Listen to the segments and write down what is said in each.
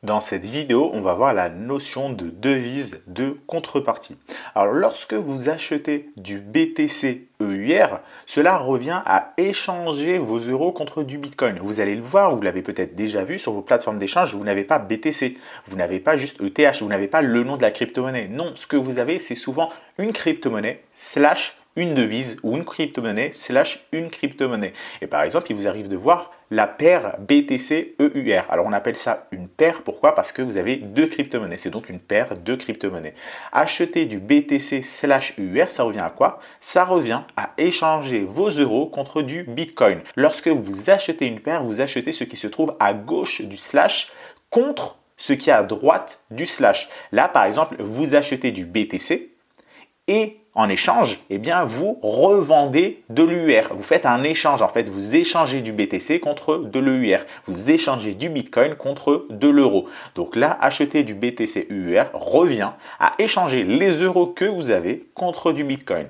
Dans cette vidéo, on va voir la notion de devise de contrepartie. Alors, lorsque vous achetez du BTC EUR, cela revient à échanger vos euros contre du Bitcoin. Vous allez le voir, vous l'avez peut-être déjà vu sur vos plateformes d'échange, vous n'avez pas BTC, vous n'avez pas juste ETH, vous n'avez pas le nom de la crypto-monnaie. Non, ce que vous avez, c'est souvent une crypto-monnaie slash une devise ou une crypto-monnaie slash une crypto-monnaie. Et par exemple, il vous arrive de voir la paire BTC EUR. Alors on appelle ça une paire, pourquoi? Parce que vous avez deux crypto-monnaies, c'est donc une paire de crypto-monnaies. Acheter du BTC slash EUR, ça revient à quoi? Ça revient à échanger vos euros contre du Bitcoin. Lorsque vous achetez une paire, vous achetez ce qui se trouve à gauche du slash contre ce qui est à droite du slash. Là, par exemple, vous achetez du BTC et en échange, eh bien, vous revendez de l'EUR. Vous faites un échange. En fait, vous échangez du BTC contre de l'EUR. Vous échangez du Bitcoin contre de l'euro. Donc là, acheter du BTC EUR revient à échanger les euros que vous avez contre du Bitcoin.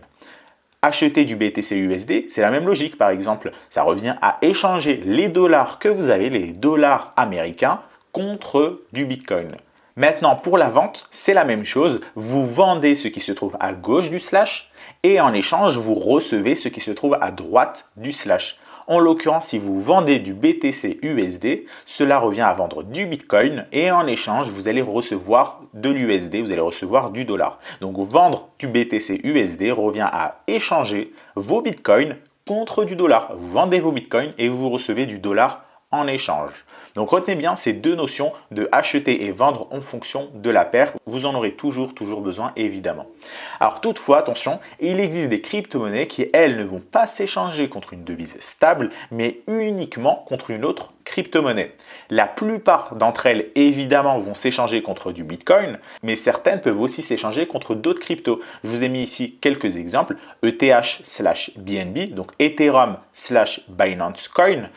Acheter du BTC USD, c'est la même logique. Par exemple, ça revient à échanger les dollars que vous avez, les dollars américains, contre du Bitcoin. Maintenant, pour la vente, c'est la même chose. Vous vendez ce qui se trouve à gauche du slash et en échange, vous recevez ce qui se trouve à droite du slash. En l'occurrence, si vous vendez du BTC USD, cela revient à vendre du Bitcoin et en échange, vous allez recevoir de l'USD, vous allez recevoir du dollar. Donc, vendre du BTC USD revient à échanger vos Bitcoins contre du dollar. Vous vendez vos Bitcoins et vous recevez du dollar en échange. Donc retenez bien ces deux notions de acheter et vendre en fonction de la paire. Vous en aurez toujours besoin évidemment. Alors toutefois, attention, il existe des crypto-monnaies qui, elles, ne vont pas s'échanger contre une devise stable, mais uniquement contre une autre crypto-monnaie. La plupart d'entre elles, évidemment, vont s'échanger contre du Bitcoin, mais certaines peuvent aussi s'échanger contre d'autres cryptos. Je vous ai mis ici quelques exemples. ETH/BNB, donc Ethereum /Binance Coin,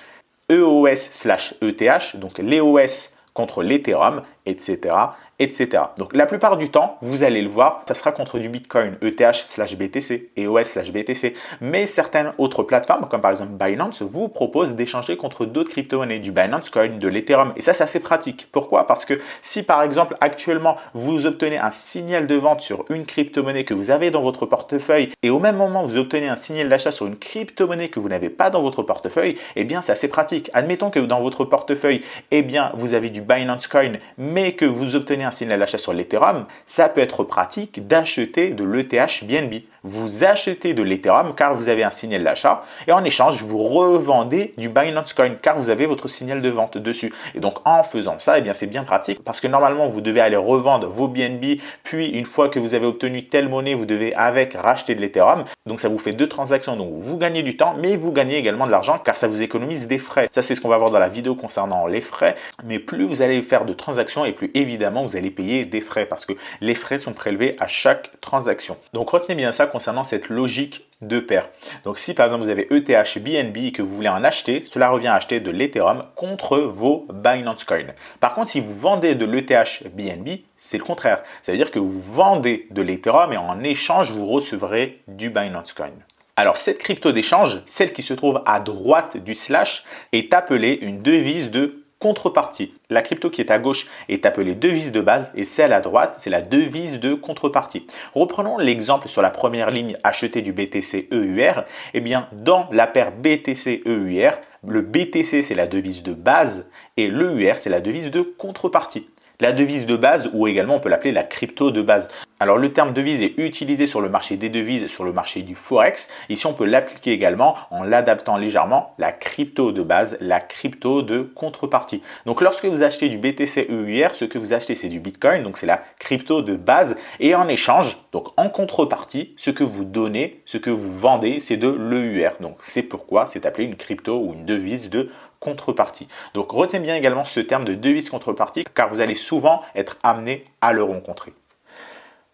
EOS/ETH, donc l'EOS contre l'Ethereum, etc., etc. Donc la plupart du temps, vous allez le voir, ça sera contre du Bitcoin, ETH/BTC, EOS/BTC. Mais certaines autres plateformes, comme par exemple Binance, vous proposent d'échanger contre d'autres crypto-monnaies, du Binance Coin, de l'Ethereum. Et ça, c'est assez pratique. Pourquoi? Parce que si par exemple, actuellement, vous obtenez un signal de vente sur une crypto-monnaie que vous avez dans votre portefeuille et au même moment, vous obtenez un signal d'achat sur une crypto-monnaie que vous n'avez pas dans votre portefeuille, eh bien, c'est assez pratique. Admettons que dans votre portefeuille, eh bien, vous avez du Binance Coin, mais que vous obtenez un signal d'achat sur l'Ethereum, ça peut être pratique d'acheter de l'ETH BNB. Vous achetez de l'Ethereum car vous avez un signal d'achat et en échange, vous revendez du Binance Coin car vous avez votre signal de vente dessus. Et donc, en faisant ça, eh bien, c'est bien pratique parce que normalement, vous devez aller revendre vos BNB, puis une fois que vous avez obtenu telle monnaie, vous devez avec racheter de l'Ethereum. Donc, ça vous fait deux transactions. Donc, vous gagnez du temps, mais vous gagnez également de l'argent car ça vous économise des frais. Ça, c'est ce qu'on va voir dans la vidéo concernant les frais. Mais plus vous allez faire de transactions et plus évidemment, vous allez payer des frais parce que les frais sont prélevés à chaque transaction. Donc, retenez bien ça concernant cette logique de paire. Donc, si par exemple vous avez ETH BNB et que vous voulez en acheter, cela revient à acheter de l'Ethereum contre vos Binance Coin. Par contre, si vous vendez de l'ETH BNB, c'est le contraire. Ça veut dire que vous vendez de l'Ethereum et en échange, vous recevrez du Binance Coin. Alors, cette crypto d'échange, celle qui se trouve à droite du slash, est appelée une devise de contrepartie. La crypto qui est à gauche est appelée devise de base et celle à droite, c'est la devise de contrepartie. Reprenons l'exemple sur la première ligne acheter du BTC EUR. Eh bien, dans la paire BTC EUR, le BTC c'est la devise de base et l'EUR c'est la devise de contrepartie. La devise de base, ou également on peut l'appeler la crypto de base. Alors le terme devise est utilisé sur le marché des devises, sur le marché du Forex. Ici on peut l'appliquer également en l'adaptant légèrement, la crypto de base, la crypto de contrepartie. Donc lorsque vous achetez du BTC EUR, ce que vous achetez c'est du Bitcoin, donc c'est la crypto de base. Et en échange, donc en contrepartie, ce que vous donnez, ce que vous vendez, c'est de l'EUR. Donc c'est pourquoi c'est appelé une crypto ou une devise de contrepartie. Donc retenez bien également ce terme de devise contrepartie car vous allez souvent être amené à le rencontrer.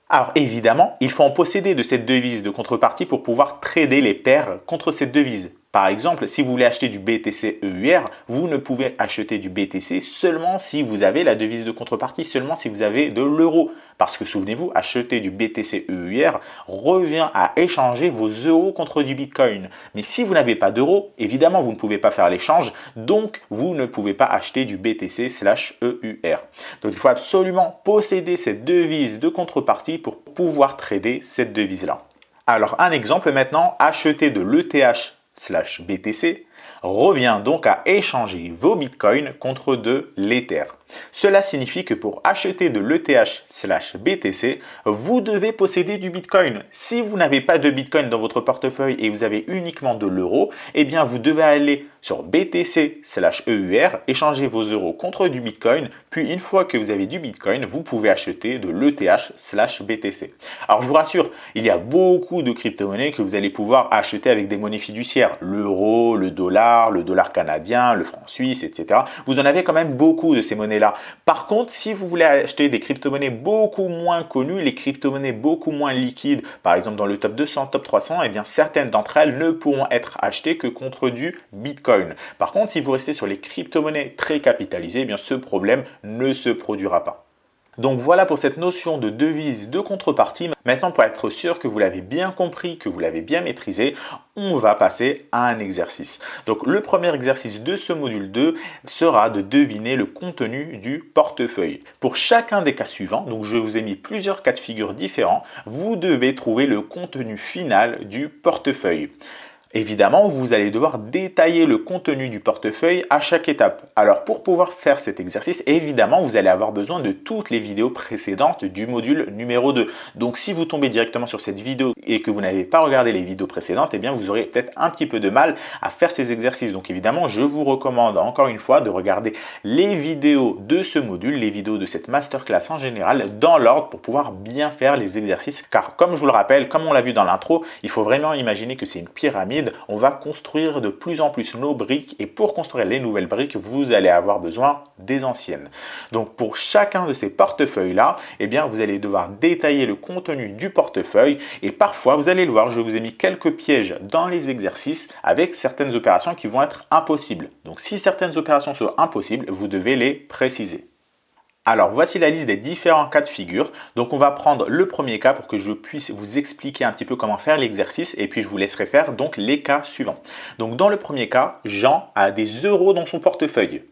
Alors évidemment, il faut en posséder de cette devise de contrepartie pour pouvoir trader les paires contre cette devise. Par exemple, si vous voulez acheter du BTC EUR, vous ne pouvez acheter du BTC seulement si vous avez la devise de contrepartie, seulement si vous avez de l'euro. Parce que souvenez-vous, acheter du BTC EUR revient à échanger vos euros contre du Bitcoin. Mais si vous n'avez pas d'euros, évidemment, vous ne pouvez pas faire l'échange, donc vous ne pouvez pas acheter du BTC/EUR. Donc il faut absolument posséder cette devise de contrepartie pour pouvoir trader cette devise-là. Alors un exemple maintenant, acheter de l'ETH/BTC revient donc à échanger vos bitcoins contre de l'Ether. Cela signifie que pour acheter de l'ETH/BTC, vous devez posséder du bitcoin. Si vous n'avez pas de bitcoin dans votre portefeuille et vous avez uniquement de l'euro, eh bien vous devez aller sur BTC/EUR, échanger vos euros contre du bitcoin, puis une fois que vous avez du bitcoin, vous pouvez acheter de l'ETH/BTC. Alors je vous rassure, il y a beaucoup de crypto-monnaies que vous allez pouvoir acheter avec des monnaies fiduciaires, l'euro, le dollar canadien, le franc suisse, etc. Vous en avez quand même beaucoup de ces monnaies-là. Par contre, si vous voulez acheter des crypto-monnaies beaucoup moins connues, les crypto-monnaies beaucoup moins liquides, par exemple dans le top 200, top 300, eh bien certaines d'entre elles ne pourront être achetées que contre du Bitcoin. Par contre, si vous restez sur les crypto-monnaies très capitalisées, eh bien ce problème ne se produira pas. Donc voilà pour cette notion de devise de contrepartie. Maintenant, pour être sûr que vous l'avez bien compris, que vous l'avez bien maîtrisé, on va passer à un exercice. Donc le premier exercice de ce module 2 sera de deviner le contenu du portefeuille. Pour chacun des cas suivants, donc je vous ai mis plusieurs cas de figure différents, vous devez trouver le contenu final du portefeuille. Évidemment, vous allez devoir détailler le contenu du portefeuille à chaque étape. Alors pour pouvoir faire cet exercice, évidemment, vous allez avoir besoin de toutes les vidéos précédentes du module numéro 2. Donc si vous tombez directement sur cette vidéo et que vous n'avez pas regardé les vidéos précédentes, eh bien vous aurez peut-être un petit peu de mal à faire ces exercices. Donc évidemment, je vous recommande encore une fois de regarder les vidéos de ce module, les vidéos de cette masterclass en général, dans l'ordre pour pouvoir bien faire les exercices. Car comme je vous le rappelle, comme on l'a vu dans l'intro, il faut vraiment imaginer que c'est une pyramide. On va construire de plus en plus nos briques et pour construire les nouvelles briques, vous allez avoir besoin des anciennes. Donc pour chacun de ces portefeuilles-là, eh bien vous allez devoir détailler le contenu du portefeuille et parfois, vous allez le voir, je vous ai mis quelques pièges dans les exercices avec certaines opérations qui vont être impossibles. Donc si certaines opérations sont impossibles, vous devez les préciser. Alors, voici la liste des différents cas de figure. Donc, on va prendre le premier cas pour que je puisse vous expliquer un petit peu comment faire l'exercice et puis je vous laisserai faire donc les cas suivants. Donc, dans le premier cas, Jean a des euros dans son portefeuille.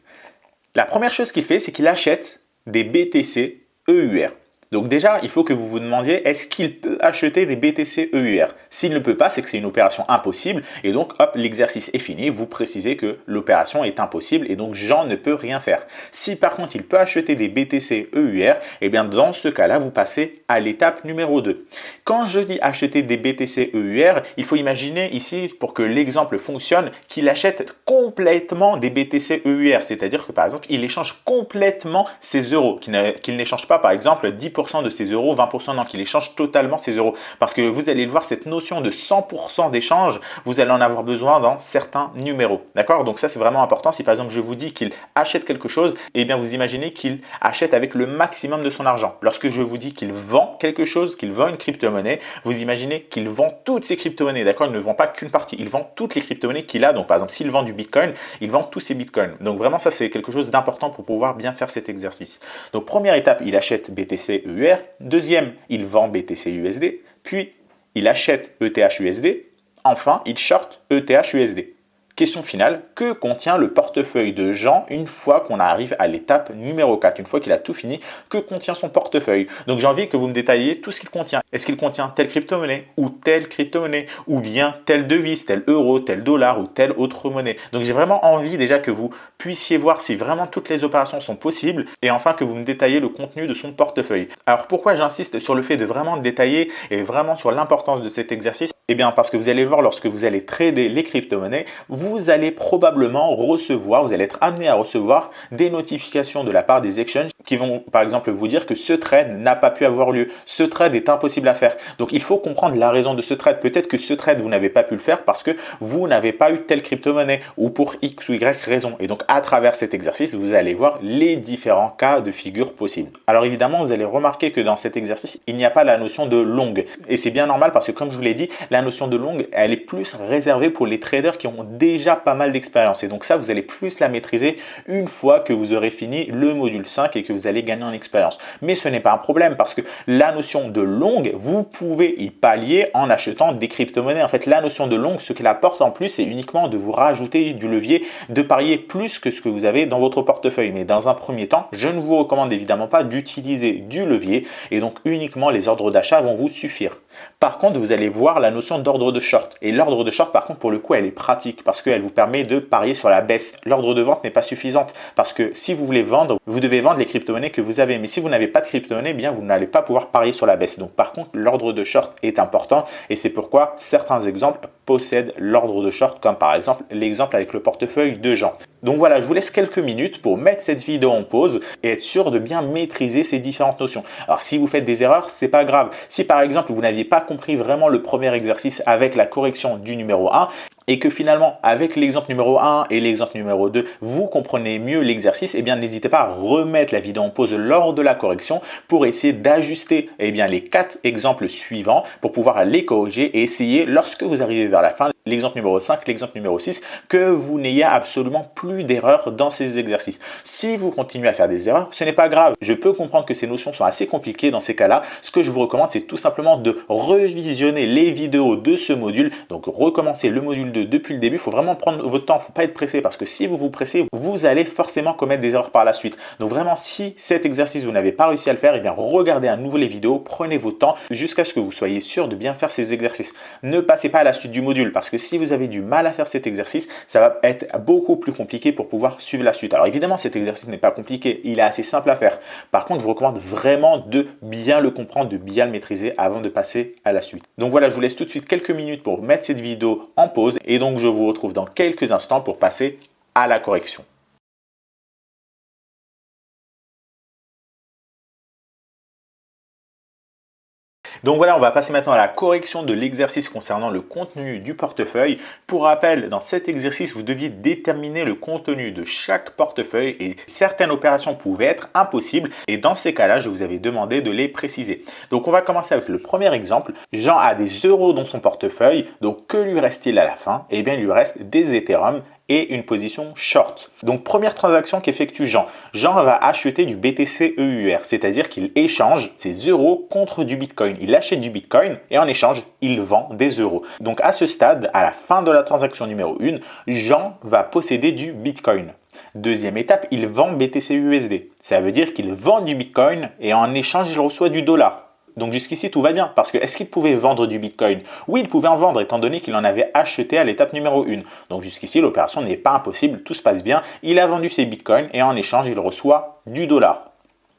La première chose qu'il fait, c'est qu'il achète des BTC EUR. Donc déjà, il faut que vous vous demandiez, est-ce qu'il peut acheter des BTC EUR? S'il ne peut pas, c'est que c'est une opération impossible et donc hop, l'exercice est fini. Vous précisez que l'opération est impossible et donc Jean ne peut rien faire. Si par contre, il peut acheter des BTC EUR, eh bien dans ce cas-là, vous passez à l'étape numéro 2. Quand je dis acheter des BTC EUR, il faut imaginer ici, pour que l'exemple fonctionne, qu'il achète complètement des BTC EUR. C'est-à-dire que par exemple, il échange complètement ses euros, qu'il n'échange pas par exemple 10% de ses euros, 20% non, qu'il échange totalement ses euros. Parce que vous allez le voir, cette notion de 100% d'échange, vous allez en avoir besoin dans certains numéros. D'accord? Donc ça, c'est vraiment important. Si par exemple, je vous dis qu'il achète quelque chose, eh bien, vous imaginez qu'il achète avec le maximum de son argent. Lorsque je vous dis qu'il vend quelque chose, qu'il vend une crypto-monnaie, vous imaginez qu'il vend toutes ses crypto-monnaies. D'accord? Il ne vend pas qu'une partie. Il vend toutes les crypto-monnaies qu'il a. Donc, par exemple, s'il vend du Bitcoin, il vend tous ses Bitcoins. Donc, vraiment, ça, c'est quelque chose d'important pour pouvoir bien faire cet exercice. Donc, première étape, il achète BTC EUR. Deuxième, il vend BTC USD. Puis, il achète ETH USD. Enfin, il short ETH USD. Question finale, que contient le portefeuille de Jean une fois qu'on arrive à l'étape numéro 4, une fois qu'il a tout fini, que contient son portefeuille? Donc j'ai envie que vous me détailliez tout ce qu'il contient. Est-ce qu'il contient telle crypto-monnaie ou telle crypto-monnaie ou bien telle devise, tel euro, tel dollar ou telle autre monnaie? Donc j'ai vraiment envie déjà que vous puissiez voir si vraiment toutes les opérations sont possibles et enfin que vous me détaillez le contenu de son portefeuille. Alors pourquoi j'insiste sur le fait de vraiment détailler et vraiment sur l'importance de cet exercice? Eh bien parce que vous allez voir lorsque vous allez trader les crypto-monnaies, vous allez probablement recevoir, vous allez être amené à recevoir des notifications de la part des exchanges qui vont par exemple vous dire que ce trade n'a pas pu avoir lieu, ce trade est impossible à faire. Donc il faut comprendre la raison de ce trade. Peut-être que ce trade vous n'avez pas pu le faire parce que vous n'avez pas eu telle crypto-monnaie ou pour X ou Y raison. Et donc à travers cet exercice, vous allez voir les différents cas de figure possibles. Alors évidemment, vous allez remarquer que dans cet exercice, il n'y a pas la notion de longue. Et c'est bien normal parce que comme je vous l'ai dit, la notion de longue, elle est plus réservée pour les traders qui ont déjà pas mal d'expérience. Et donc ça, vous allez plus la maîtriser une fois que vous aurez fini le module 5 et que vous allez gagner en expérience. Mais ce n'est pas un problème parce que la notion de longue, vous pouvez y pallier en achetant des crypto-monnaies. En fait, la notion de longue, ce qu'elle apporte en plus, c'est uniquement de vous rajouter du levier, de parier plus que ce que vous avez dans votre portefeuille. Mais dans un premier temps, je ne vous recommande évidemment pas d'utiliser du levier et donc uniquement les ordres d'achat vont vous suffire. Par contre, vous allez voir la notion d'ordre de short. Et l'ordre de short, par contre, pour le coup, elle est pratique parce qu'elle vous permet de parier sur la baisse. L'ordre de vente n'est pas suffisante parce que si vous voulez vendre, vous devez vendre les crypto-monnaies que vous avez. Mais si vous n'avez pas de crypto-monnaie, eh bien vous n'allez pas pouvoir parier sur la baisse. Donc par contre, l'ordre de short est important et c'est pourquoi certains exemples possèdent l'ordre de short, comme par exemple l'exemple avec le portefeuille de Jean. Donc voilà, je vous laisse quelques minutes pour mettre cette vidéo en pause et être sûr de bien maîtriser ces différentes notions. Alors si vous faites des erreurs, c'est pas grave. Si par exemple vous n'aviez pas compris vraiment le premier exercice avec la correction du numéro 1 et que finalement avec l'exemple numéro 1 et l'exemple numéro 2, vous comprenez mieux l'exercice, eh bien n'hésitez pas à remettre la vidéo en pause lors de la correction pour essayer d'ajuster les 4 exemples suivants pour pouvoir les corriger et essayer lorsque vous arrivez vers la fin, l'exemple numéro 5, l'exemple numéro 6, que vous n'ayez absolument plus d'erreurs dans ces exercices. Si vous continuez à faire des erreurs, ce n'est pas grave. Je peux comprendre que ces notions sont assez compliquées dans ces cas-là. Ce que je vous recommande, c'est tout simplement de revisionner les vidéos de ce module. Donc recommencer le module 2 depuis le début. Il faut vraiment prendre votre temps, il ne faut pas être pressé parce que si vous vous pressez, vous allez forcément commettre des erreurs par la suite. Donc vraiment, si cet exercice, vous n'avez pas réussi à le faire, eh bien regardez à nouveau les vidéos, prenez votre temps jusqu'à ce que vous soyez sûr de bien faire ces exercices. Ne passez pas à la suite du module parce que si vous avez du mal à faire cet exercice, ça va être beaucoup plus compliqué pour pouvoir suivre la suite. Alors évidemment, cet exercice n'est pas compliqué, il est assez simple à faire. Par contre, je vous recommande vraiment de bien le comprendre, de bien le maîtriser avant de passer à la suite. Donc voilà, je vous laisse tout de suite quelques minutes pour mettre cette vidéo en pause et donc je vous retrouve dans quelques instants pour passer à la correction. Donc voilà, on va passer maintenant à la correction de l'exercice concernant le contenu du portefeuille. Pour rappel, dans cet exercice, vous deviez déterminer le contenu de chaque portefeuille et certaines opérations pouvaient être impossibles. Et dans ces cas-là, je vous avais demandé de les préciser. Donc on va commencer avec le premier exemple. Jean a des euros dans son portefeuille. Donc que lui reste-t-il à la fin? Eh bien, il lui reste des Ethereum et une position short. Donc première transaction qu'effectue Jean. Jean va acheter du BTC EUR, c'est-à-dire qu'il échange ses euros contre du Bitcoin. Il achète du Bitcoin et en échange, il vend des euros. Donc à ce stade, à la fin de la transaction numéro 1, Jean va posséder du Bitcoin. Deuxième étape, il vend BTC USD. Ça veut dire qu'il vend du Bitcoin et en échange, il reçoit du dollar. Donc jusqu'ici, tout va bien parce que est-ce qu'il pouvait vendre du Bitcoin? Oui, il pouvait en vendre étant donné qu'il en avait acheté à l'étape numéro 1. Donc jusqu'ici, l'opération n'est pas impossible, tout se passe bien. Il a vendu ses Bitcoins et en échange, il reçoit du dollar.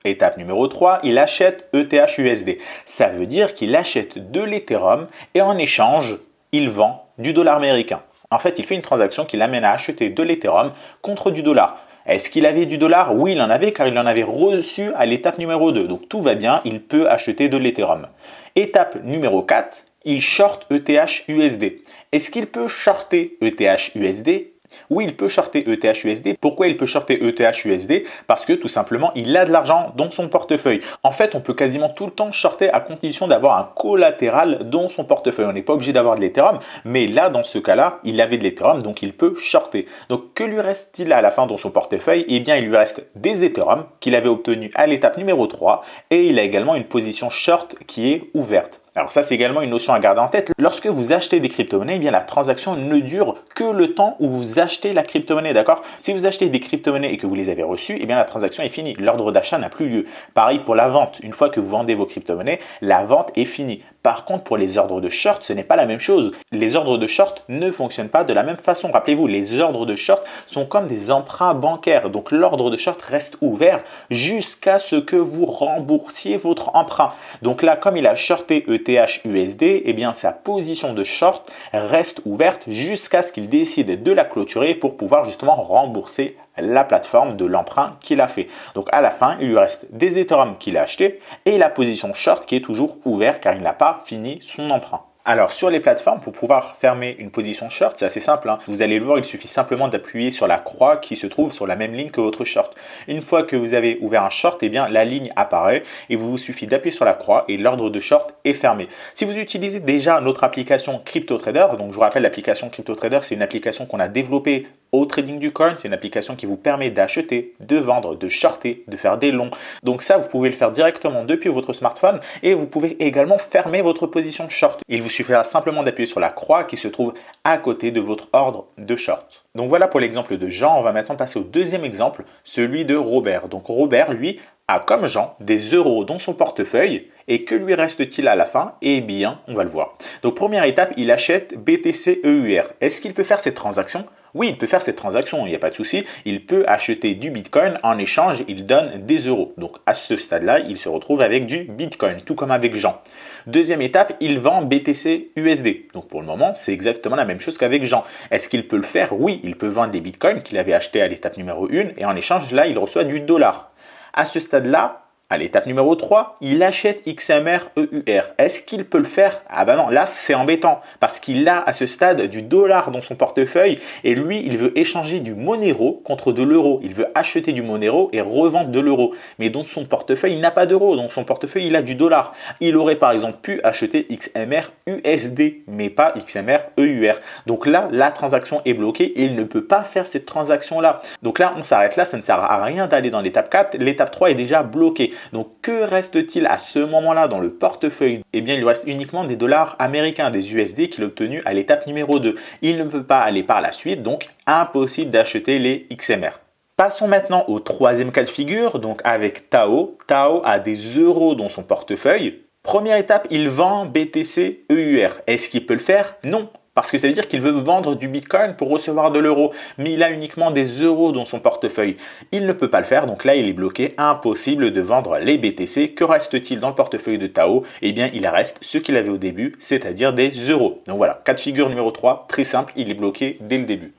Étape numéro 3, il achète ETH-USD. Ça veut dire qu'il achète de l'Ethereum et en échange, il vend du dollar américain. En fait, il fait une transaction qui l'amène à acheter de l'Ethereum contre du dollar. Est-ce qu'il avait du dollar? Oui, il en avait car il en avait reçu à l'étape numéro 2. Donc tout va bien, il peut acheter de l'Ethereum. Étape numéro 4, il short ETH-USD. Est-ce qu'il peut shorter ETH-USD? Oui, il peut shorter ETH-USD. Pourquoi il peut shorter ETH-USD? Parce que tout simplement, il a de l'argent dans son portefeuille. En fait, on peut quasiment tout le temps shorter à condition d'avoir un collatéral dans son portefeuille. On n'est pas obligé d'avoir de l'Ethereum, mais là, dans ce cas-là, il avait de l'Ethereum, donc il peut shorter. Donc, que lui reste-t-il à la fin dans son portefeuille? Eh bien, il lui reste des Ethereum qu'il avait obtenus à l'étape numéro 3 et il a également une position short qui est ouverte. Alors ça, c'est également une notion à garder en tête. Lorsque vous achetez des crypto-monnaies, eh bien la transaction ne dure que le temps où vous achetez la crypto-monnaie, d'accord? Si vous achetez des crypto-monnaies et que vous les avez reçues, eh bien la transaction est finie. L'ordre d'achat n'a plus lieu. Pareil pour la vente. Une fois que vous vendez vos crypto-monnaies, la vente est finie. Par contre, pour les ordres de short, ce n'est pas la même chose. Les ordres de short ne fonctionnent pas de la même façon. Rappelez-vous, les ordres de short sont comme des emprunts bancaires. Donc l'ordre de short reste ouvert jusqu'à ce que vous remboursiez votre emprunt. Donc là, comme il a shorté ETH USD, eh bien sa position de short reste ouverte jusqu'à ce qu'il décide de la clôturer pour pouvoir justement rembourser la plateforme de l'emprunt qu'il a fait. Donc à la fin, il lui reste des Ethereum qu'il a achetés et la position short qui est toujours ouverte car il n'a pas fini son emprunt. Alors sur les plateformes, pour pouvoir fermer une position short, c'est assez simple. Vous allez le voir, il suffit simplement d'appuyer sur la croix qui se trouve sur la même ligne que votre short. Une fois que vous avez ouvert un short, eh bien la ligne apparaît et vous suffit d'appuyer sur la croix et l'ordre de short est fermé. Si vous utilisez déjà notre application CryptoTrader, donc je vous rappelle l'application CryptoTrader, c'est une application qu'on a développée au trading du coin, c'est une application qui vous permet d'acheter, de vendre, de shorter, de faire des longs. Donc ça, vous pouvez le faire directement depuis votre smartphone et vous pouvez également fermer votre position short. Il vous suffira simplement d'appuyer sur la croix qui se trouve à côté de votre ordre de short. Donc voilà pour l'exemple de Jean. On va maintenant passer au deuxième exemple, celui de Robert. Donc Robert, lui, a comme Jean des euros dans son portefeuille et que lui reste-t-il à la fin? Eh bien, on va le voir. Donc première étape, il achète BTC EUR. Est-ce qu'il peut faire cette transaction? Oui, il peut faire cette transaction, il n'y a pas de souci. Il peut acheter du Bitcoin, en échange, il donne des euros. Donc à ce stade-là, il se retrouve avec du Bitcoin, tout comme avec Jean. Deuxième étape, il vend BTC USD. Donc pour le moment, c'est exactement la même chose qu'avec Jean. Est-ce qu'il peut le faire? Oui, il peut vendre des Bitcoins qu'il avait achetés à l'étape numéro 1 et en échange, là, il reçoit du dollar. À ce stade-là, à l'étape numéro 3, il achète XMR EUR. Est-ce qu'il peut le faire? Ah ben non, là c'est embêtant parce qu'il a à ce stade du dollar dans son portefeuille et lui il veut échanger du Monero contre de l'euro. Il veut acheter du Monero et revendre de l'euro. Mais dans son portefeuille il n'a pas d'euro, dans son portefeuille il a du dollar. Il aurait par exemple pu acheter XMR USD mais pas XMR EUR. Donc là la transaction est bloquée et il ne peut pas faire cette transaction là. Donc là on s'arrête là, ça ne sert à rien d'aller dans l'étape 4. L'étape 3 est déjà bloquée. Donc, que reste-t-il à ce moment-là dans le portefeuille? Eh bien, il lui reste uniquement des dollars américains, des USD qu'il a obtenus à l'étape numéro 2. Il ne peut pas aller par la suite, donc impossible d'acheter les XMR. Passons maintenant au troisième cas de figure, donc avec Tao. Tao a des euros dans son portefeuille. Première étape, il vend BTC EUR. Est-ce qu'il peut le faire? Non. Parce que ça veut dire qu'il veut vendre du Bitcoin pour recevoir de l'euro. Mais il a uniquement des euros dans son portefeuille. Il ne peut pas le faire, donc là il est bloqué. Impossible de vendre les BTC. Que reste-t-il dans le portefeuille de Tao? Eh bien il reste ce qu'il avait au début, c'est-à-dire des euros. Donc voilà, cas de figure numéro 3, très simple, il est bloqué dès le début.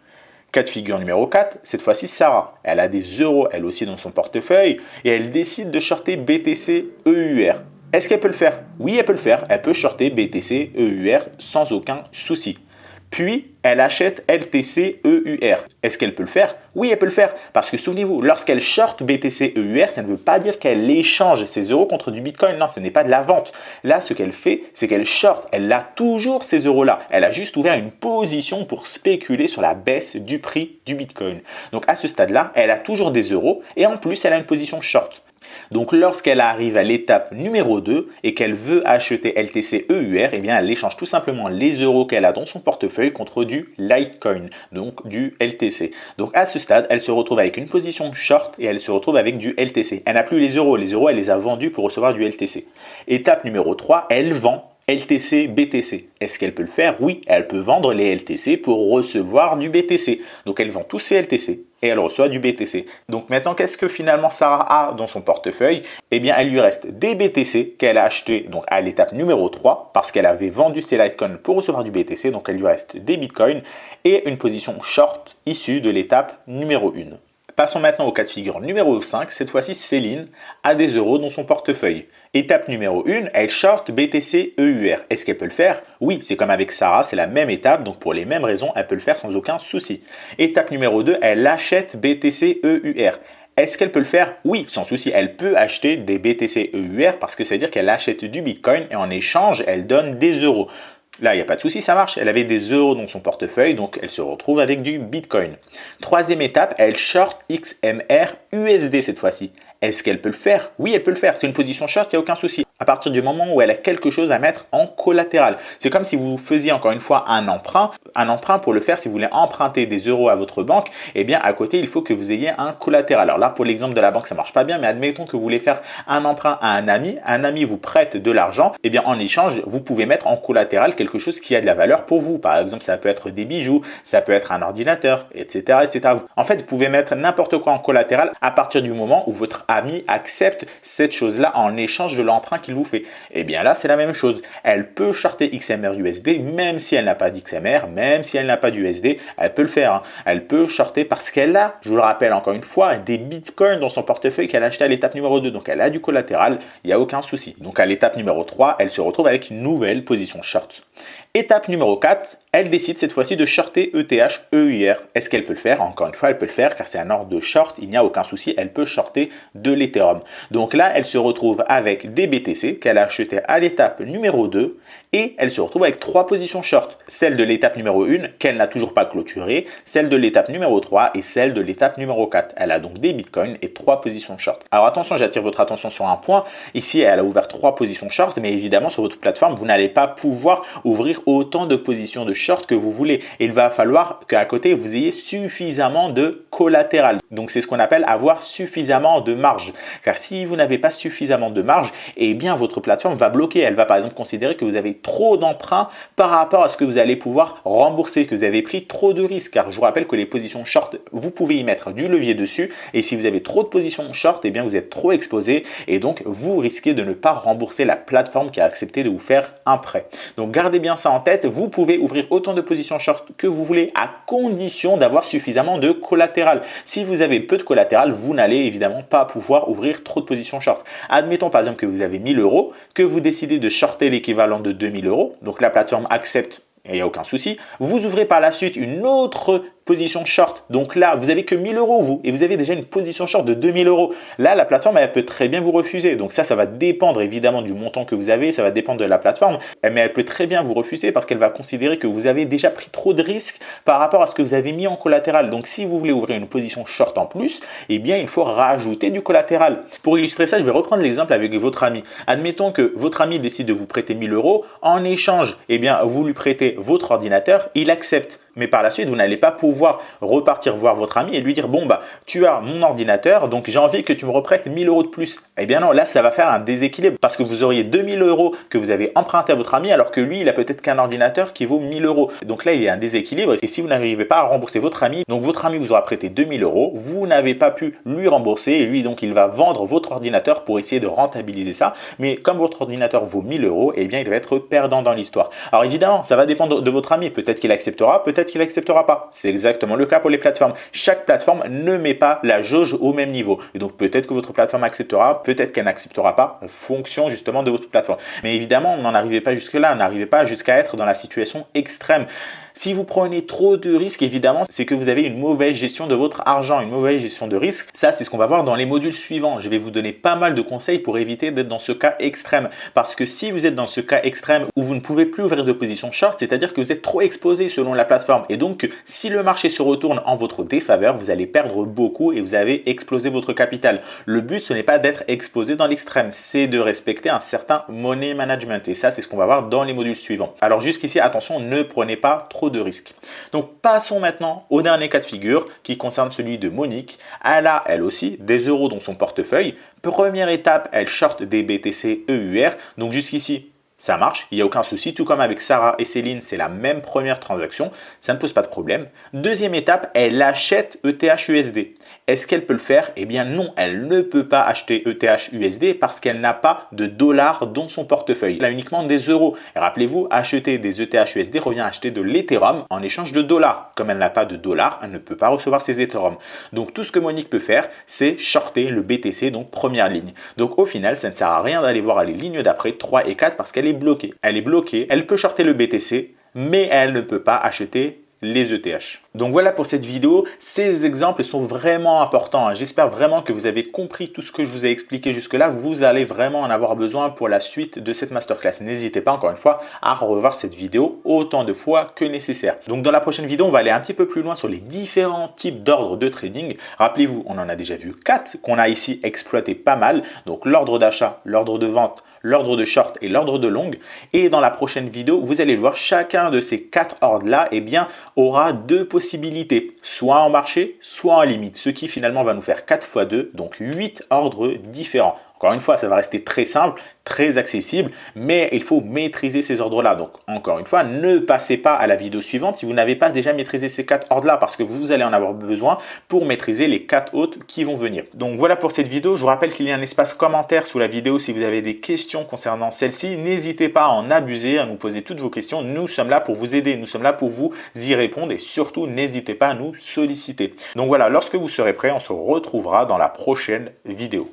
Cas de figure numéro 4, cette fois-ci Sarah. Elle a des euros elle aussi dans son portefeuille et elle décide de shorter BTC EUR. Est-ce qu'elle peut le faire? Oui, elle peut le faire. Elle peut shorter BTC EUR sans aucun souci. Puis, elle achète LTC EUR. Est-ce qu'elle peut le faire? Oui, elle peut le faire. Parce que souvenez-vous, lorsqu'elle short BTC EUR, ça ne veut pas dire qu'elle échange ses euros contre du Bitcoin. Non, ce n'est pas de la vente. Là, ce qu'elle fait, c'est qu'elle short. Elle a toujours ces euros-là. Elle a juste ouvert une position pour spéculer sur la baisse du prix du Bitcoin. Donc, à ce stade-là, elle a toujours des euros et en plus, elle a une position short. Donc lorsqu'elle arrive à l'étape numéro 2 et qu'elle veut acheter LTC EUR, eh bien elle échange tout simplement les euros qu'elle a dans son portefeuille contre du Litecoin, donc du LTC. Donc à ce stade, elle se retrouve avec une position short et elle se retrouve avec du LTC. Elle n'a plus les euros, elle les a vendus pour recevoir du LTC. Étape numéro 3, elle vend LTC, BTC. Est-ce qu'elle peut le faire? Oui, elle peut vendre les LTC pour recevoir du BTC. Donc elle vend tous ses LTC et elle reçoit du BTC. Donc maintenant, qu'est-ce que finalement Sarah a dans son portefeuille? Eh bien, elle lui reste des BTC qu'elle a achetés donc à l'étape numéro 3 parce qu'elle avait vendu ses Litecoin pour recevoir du BTC. Donc elle lui reste des Bitcoins et une position short issue de l'étape numéro 1. Passons maintenant au cas de figure numéro 5. Cette fois-ci, Céline a des euros dans son portefeuille. Étape numéro 1, elle short BTC EUR. Est-ce qu'elle peut le faire? Oui, c'est comme avec Sarah, c'est la même étape, donc pour les mêmes raisons, elle peut le faire sans aucun souci. Étape numéro 2, elle achète BTC EUR. Est-ce qu'elle peut le faire? Oui, sans souci, elle peut acheter des BTC EUR parce que ça veut dire qu'elle achète du Bitcoin et en échange, elle donne des euros. Là, il n'y a pas de souci, ça marche. Elle avait des euros dans son portefeuille, donc elle se retrouve avec du Bitcoin. Troisième étape, elle short XMR USD cette fois-ci. Est-ce qu'elle peut le faire? Oui, elle peut le faire. C'est une position short, il n'y a aucun souci. À partir du moment où elle a quelque chose à mettre en collatéral. C'est comme si vous faisiez encore une fois un emprunt. Un emprunt, pour le faire, si vous voulez emprunter des euros à votre banque, eh bien à côté, il faut que vous ayez un collatéral. Alors là, pour l'exemple de la banque, ça ne marche pas bien, mais admettons que vous voulez faire un emprunt à un ami vous prête de l'argent, eh bien en échange, vous pouvez mettre en collatéral quelque chose qui a de la valeur pour vous. Par exemple, ça peut être des bijoux, ça peut être un ordinateur, etc., etc. En fait, vous pouvez mettre n'importe quoi en collatéral à partir du moment où votre ami accepte cette chose-là en échange de l'emprunt qu'il qu'il vous fait. Et bien là, c'est la même chose. Elle peut charter XMR USD, même si elle n'a pas d'XMR, même si elle n'a pas d'USD, elle peut le faire. Hein. Elle peut charter parce qu'elle a, je vous le rappelle encore une fois, des bitcoins dans son portefeuille qu'elle a acheté à l'étape numéro 2. Donc elle a du collatéral, il n'y a aucun souci. Donc à l'étape numéro 3, elle se retrouve avec une nouvelle position short. Étape numéro 4, elle décide cette fois-ci de shorter ETH, EUR. Est-ce qu'elle peut le faire? Encore une fois, elle peut le faire car c'est un ordre de short, il n'y a aucun souci, elle peut shorter de l'Ethereum. Donc là, elle se retrouve avec des BTC qu'elle a acheté à l'étape numéro 2 et elle se retrouve avec 3 positions short. Celle de l'étape numéro 1 qu'elle n'a toujours pas clôturée, celle de l'étape numéro 3 et celle de l'étape numéro 4. Elle a donc des bitcoins et 3 positions short. Alors attention, j'attire votre attention sur un point. Ici, elle a ouvert 3 positions short, mais évidemment, sur votre plateforme, vous n'allez pas pouvoir ouvrir autant de positions de short que vous voulez. Il va falloir qu'à côté, vous ayez suffisamment de collatéral. Donc, c'est ce qu'on appelle avoir suffisamment de marge. Car si vous n'avez pas suffisamment de marge, eh bien, votre plateforme va bloquer. Elle va par exemple considérer que vous avez trop d'emprunts par rapport à ce que vous allez pouvoir rembourser, que vous avez pris trop de risques. Car je vous rappelle que les positions short, vous pouvez y mettre du levier dessus. Et si vous avez trop de positions short, eh bien, vous êtes trop exposé. Et donc, vous risquez de ne pas rembourser la plateforme qui a accepté de vous faire un prêt. Donc, gardez bien ça en tête. Vous pouvez ouvrir autant de positions short que vous voulez à condition d'avoir suffisamment de collatéral. Si vous avez peu de collatéral, vous n'allez évidemment pas pouvoir ouvrir trop de positions short. Admettons par exemple que vous avez 1000 euros, que vous décidez de shorter l'équivalent de 2000 euros. Donc la plateforme accepte et il n'y a aucun souci. Vous ouvrez par la suite une autre position short. Donc là, vous avez que 1000 euros vous et vous avez déjà une position short de 2000 euros. Là, la plateforme, elle peut très bien vous refuser. Donc ça va dépendre évidemment du montant que vous avez. Ça va dépendre de la plateforme. Mais elle peut très bien vous refuser parce qu'elle va considérer que vous avez déjà pris trop de risques par rapport à ce que vous avez mis en collatéral. Donc si vous voulez ouvrir une position short en plus, eh bien, il faut rajouter du collatéral. Pour illustrer ça, je vais reprendre l'exemple avec votre ami. Admettons que votre ami décide de vous prêter 1000 euros. En échange, eh bien, vous lui prêtez votre ordinateur. Il accepte. Mais par la suite, vous n'allez pas pouvoir repartir voir votre ami et lui dire « Bon, bah, tu as mon ordinateur, donc j'ai envie que tu me reprêtes 1000 euros de plus. » Eh bien non, là, ça va faire un déséquilibre parce que vous auriez 2000 euros que vous avez emprunté à votre ami alors que lui, il a peut-être qu'un ordinateur qui vaut 1000 euros. Donc là, il y a un déséquilibre et si vous n'arrivez pas à rembourser votre ami, donc votre ami vous aura prêté 2000 euros, vous n'avez pas pu lui rembourser et lui, donc, il va vendre votre ordinateur pour essayer de rentabiliser ça. Mais comme votre ordinateur vaut 1000 euros, eh bien, il va être perdant dans l'histoire. Alors évidemment, ça va dépendre de votre ami. Peut-être qu'il acceptera, peut-être qu'il n'acceptera pas. C'est exactement le cas pour les plateformes. Chaque plateforme ne met pas la jauge au même niveau. Et donc peut-être que votre plateforme acceptera, peut-être qu'elle n'acceptera pas en fonction justement de votre plateforme. Mais évidemment, on n'en arrivait pas jusque-là, on n'arrivait pas jusqu'à être dans la situation extrême. Si vous prenez trop de risques, évidemment, c'est que vous avez une mauvaise gestion de votre argent, une mauvaise gestion de risque. Ça, c'est ce qu'on va voir dans les modules suivants. Je vais vous donner pas mal de conseils pour éviter d'être dans ce cas extrême. Parce que si vous êtes dans ce cas extrême où vous ne pouvez plus ouvrir de position short, c'est-à-dire que vous êtes trop exposé selon la plateforme. Et donc, si le marché se retourne en votre défaveur, vous allez perdre beaucoup et vous avez explosé votre capital. Le but, ce n'est pas d'être exposé dans l'extrême, c'est de respecter un certain money management. Et ça, c'est ce qu'on va voir dans les modules suivants. Alors jusqu'ici, attention, ne prenez pas trop de risques. Donc passons maintenant au dernier cas de figure qui concerne celui de Monique. Elle a elle aussi des euros dans son portefeuille. Première étape, elle short des BTC EUR. Donc jusqu'ici, ça marche, il n'y a aucun souci. Tout comme avec Sarah et Céline, c'est la même première transaction. Ça ne pose pas de problème. Deuxième étape, elle achète ETH USD. Est-ce qu'elle peut le faire? Eh bien non, elle ne peut pas acheter ETH USD parce qu'elle n'a pas de dollars dans son portefeuille. Elle a uniquement des euros. Et rappelez-vous, acheter des ETH USD revient à acheter de l'Ethereum en échange de dollars. Comme elle n'a pas de dollars, elle ne peut pas recevoir ses Ethereum. Donc tout ce que Monique peut faire, c'est shorter le BTC, donc première ligne. Donc au final, ça ne sert à rien d'aller voir les lignes d'après 3 et 4 parce qu'elle est bloquée. Elle est bloquée, elle peut shorter le BTC, mais elle ne peut pas acheter les ETH. Donc voilà pour cette vidéo. Ces exemples sont vraiment importants. J'espère vraiment que vous avez compris tout ce que je vous ai expliqué jusque-là. Vous allez vraiment en avoir besoin pour la suite de cette masterclass. N'hésitez pas encore une fois à revoir cette vidéo autant de fois que nécessaire. Donc dans la prochaine vidéo, on va aller un petit peu plus loin sur les différents types d'ordres de trading. Rappelez-vous, on en a déjà vu 4 qu'on a ici exploité pas mal. Donc l'ordre d'achat, l'ordre de vente, l'ordre de short et l'ordre de long. Et dans la prochaine vidéo, vous allez le voir, chacun de ces 4 ordres-là, eh bien, aura 2 possibilités, soit en marché, soit en limite, ce qui finalement va nous faire 4 x 2, donc 8 ordres différents. Encore une fois, ça va rester très simple, très accessible, mais il faut maîtriser ces ordres-là. Donc, encore une fois, ne passez pas à la vidéo suivante si vous n'avez pas déjà maîtrisé ces 4 ordres-là, parce que vous allez en avoir besoin pour maîtriser les 4 autres qui vont venir. Donc, voilà pour cette vidéo. Je vous rappelle qu'il y a un espace commentaire sous la vidéo si vous avez des questions concernant celle-ci. N'hésitez pas à en abuser, à nous poser toutes vos questions. Nous sommes là pour vous aider, nous sommes là pour vous y répondre et surtout, n'hésitez pas à nous solliciter. Donc voilà, lorsque vous serez prêt, on se retrouvera dans la prochaine vidéo.